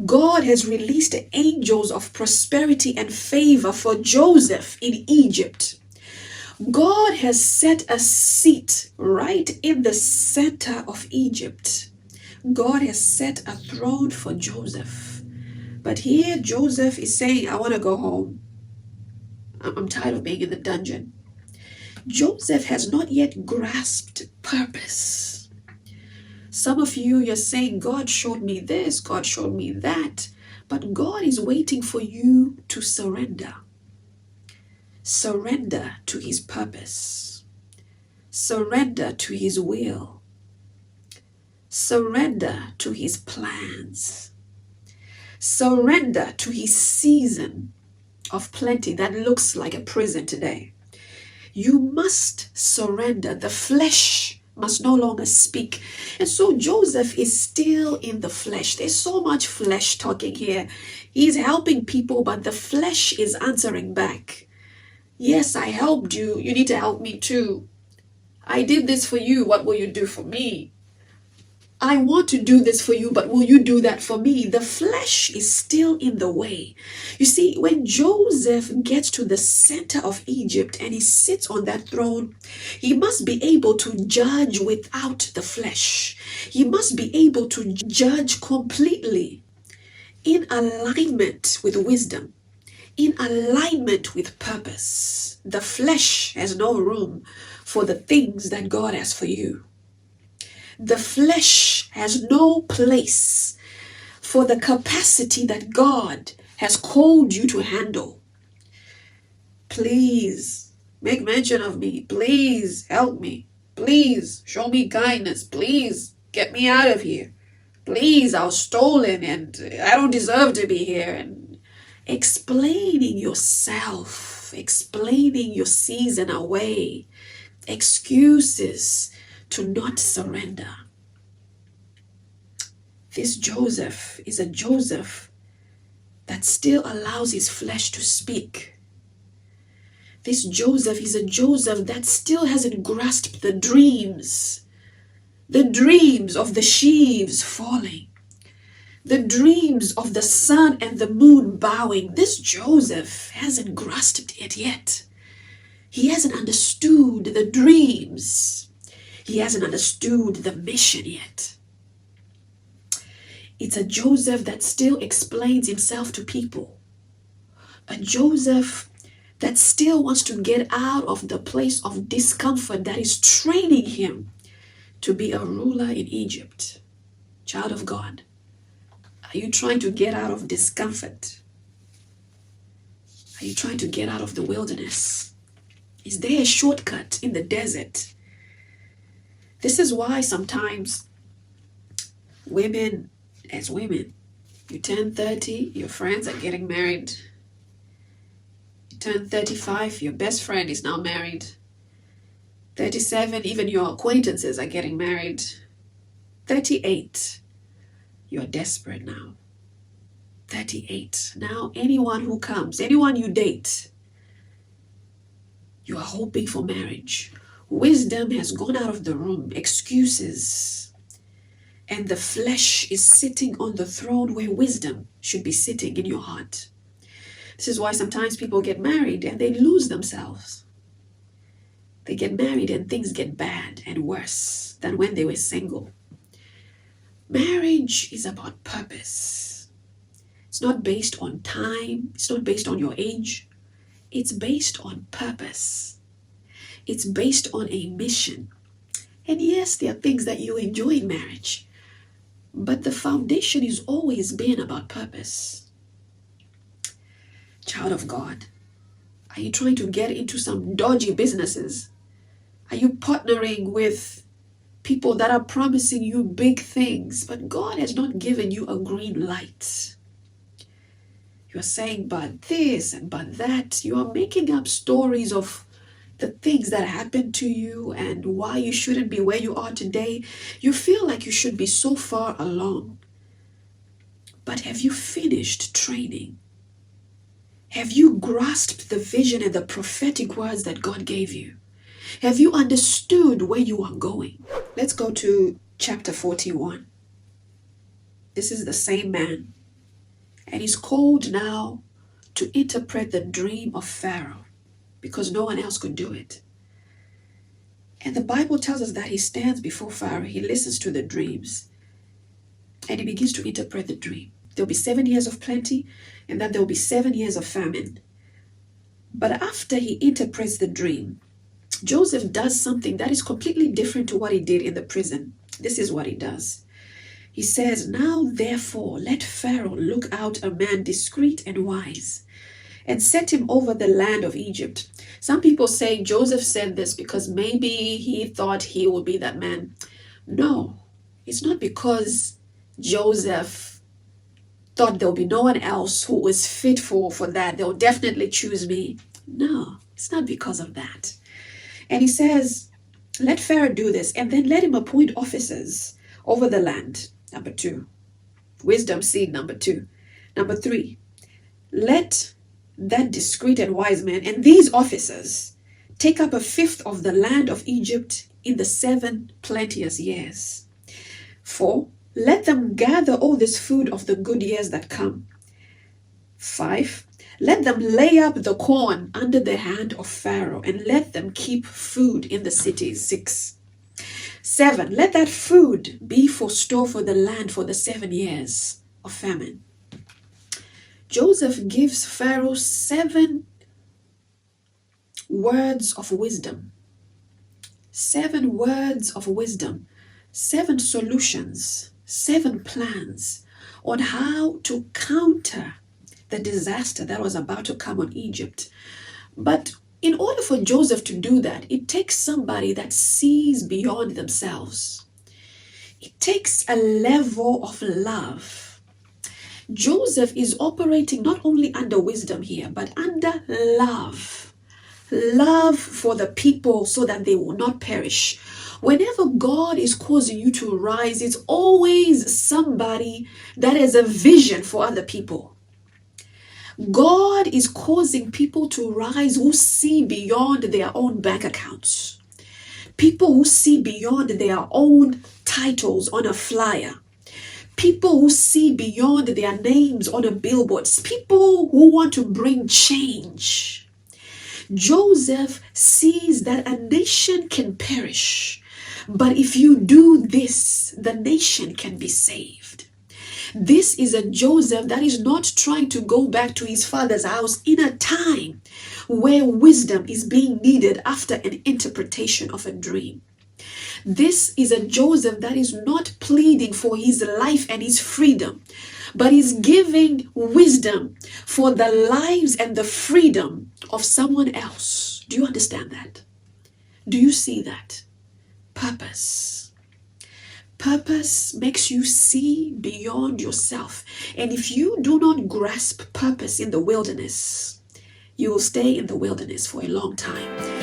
God has released angels of prosperity and favor for Joseph in Egypt. God has set a seat right in the center of Egypt. God has set a throne for Joseph. But here Joseph is saying, I want to go home. I'm tired of being in the dungeon. Joseph has not yet grasped purpose. Some of you, you're saying, God showed me this, God showed me that. But God is waiting for you to surrender. Surrender to his purpose. Surrender to his will. Surrender to his plans. Surrender to his season of plenty that looks like a prison today. You must surrender. The flesh must no longer speak. And so Joseph is still in the flesh. There's so much flesh talking here. He's helping people, but the flesh is answering back. Yes, I helped you. You need to help me too. I did this for you. What will you do for me? I want to do this for you, but will you do that for me? The flesh is still in the way. You see, when Joseph gets to the center of Egypt and he sits on that throne, he must be able to judge without the flesh. He must be able to judge completely in alignment with wisdom, in alignment with purpose. The flesh has no room for the things that God has for you. The flesh has no place for the capacity that God has called you to handle. Please make mention of me. Please help me. Please show me kindness. Please get me out of here. Please, I was stolen and I don't deserve to be here. And explaining yourself, explaining your season away, excuses to not surrender. This Joseph is a Joseph that still allows his flesh to speak. This Joseph is a Joseph that still hasn't grasped the dreams of the sheaves falling, the dreams of the sun and the moon bowing. This Joseph hasn't grasped it yet. He hasn't understood the dreams. He hasn't understood the mission yet. It's a Joseph that still explains himself to people. A Joseph that still wants to get out of the place of discomfort that is training him to be a ruler in Egypt. Child of God, are you trying to get out of discomfort? Are you trying to get out of the wilderness? Is there a shortcut in the desert? This is why sometimes women, as women, you turn 30, your friends are getting married. You turn 35, your best friend is now married. 37, even your acquaintances are getting married. 38, you're desperate now. 38, now anyone who comes, anyone you date, you are hoping for marriage. Wisdom has gone out of the room, excuses, and the flesh is sitting on the throne where wisdom should be sitting in your heart. This is why sometimes people get married and they lose themselves. They get married and things get bad and worse than when they were single. Marriage is about purpose. It's not based on time. It's not based on your age. It's based on purpose. It's based on a mission. And yes, there are things that you enjoy in marriage, but the foundation has always been about purpose. Child of God, are you trying to get into some dodgy businesses? Are you partnering with people that are promising you big things, but God has not given you a green light? You are saying, but this and but that. You are making up stories of the things that happened to you and why you shouldn't be where you are today. You feel like you should be so far along. But have you finished training? Have you grasped the vision and the prophetic words that God gave you? Have you understood where you are going? Let's go to chapter 41. This is the same man. And he's called now to interpret the dream of Pharaoh because no one else could do it. And the Bible tells us that he stands before Pharaoh, he listens to the dreams, and he begins to interpret the dream. There'll be 7 years of plenty, and then there'll be 7 years of famine. But after he interprets the dream, Joseph does something that is completely different to what he did in the prison. This is what he does. He says, "Now therefore let Pharaoh look out a man discreet and wise, and set him over the land of Egypt." Some people say Joseph said this because maybe he thought he would be that man. No, it's not because Joseph thought there'll be no one else who was fit for that. They'll definitely choose me. No, it's not because of that. And he says, let Pharaoh do this, and then let him appoint officers over the land. Number 2, wisdom seed. Number 2. Number 3, let that discreet and wise man and these officers take up 1/5 of the land of Egypt in the 7 plenteous years. 4, let them gather all this food of the good years that come. 5, let them lay up the corn under the hand of Pharaoh, and let them keep food in the cities. 6, 7, let that food be for store for the land for the 7 years of famine. Joseph gives Pharaoh 7 words of wisdom. 7 words of wisdom. 7 solutions. 7 plans on how to counter the disaster that was about to come on Egypt. But in order for Joseph to do that, it takes somebody that sees beyond themselves. It takes a level of love. Joseph is operating not only under wisdom here, but under love. Love for the people so that they will not perish. Whenever God is causing you to rise, it's always somebody that has a vision for other people. God is causing people to rise who see beyond their own bank accounts. People who see beyond their own titles on a flyer. People who see beyond their names on a billboard. People who want to bring change. Joseph sees that a nation can perish, but if you do this, the nation can be saved. This is a Joseph that is not trying to go back to his father's house in a time where wisdom is being needed after an interpretation of a dream. This is a Joseph that is not pleading for his life and his freedom, but is giving wisdom for the lives and the freedom of someone else. Do you understand that? Do you see that? Purpose. Purpose makes you see beyond yourself. And if you do not grasp purpose in the wilderness, you will stay in the wilderness for a long time.